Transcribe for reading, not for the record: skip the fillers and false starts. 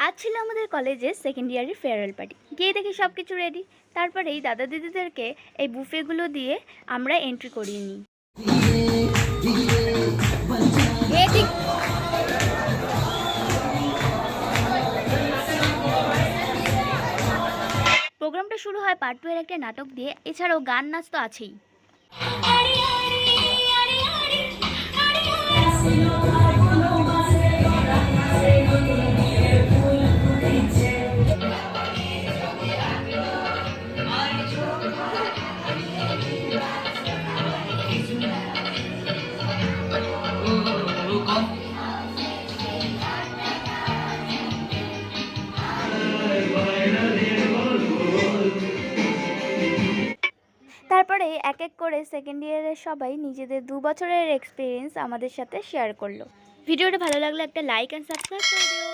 আজ ছিল আমাদের কলেজে সেকেন্ড ইয়ারের ফেয়ারওয়েল পার্টি। গিয়ে দেখি সব কিছু রেডি। তারপরে এই দাদা দিদিদেরকে এই বুফেগুলো দিয়ে আমরা এন্ট্রি করিয়ে নিই। প্রোগ্রামটা শুরু হয় পার্ট 2 এর একটা নাটক দিয়ে। এছাড়াও গান নাচ তো আছেই। তারপরে এক এক করে সেকেন্ড ইয়ারের সবাই নিজেদের 2 বছরের এক্সপিরিয়েন্স আমাদের সাথে শেয়ার করলো। ভিডিওটা ভালো লাগলে একটা লাইক অ্যান্ড সাবস্ক্রাইব করে দিও।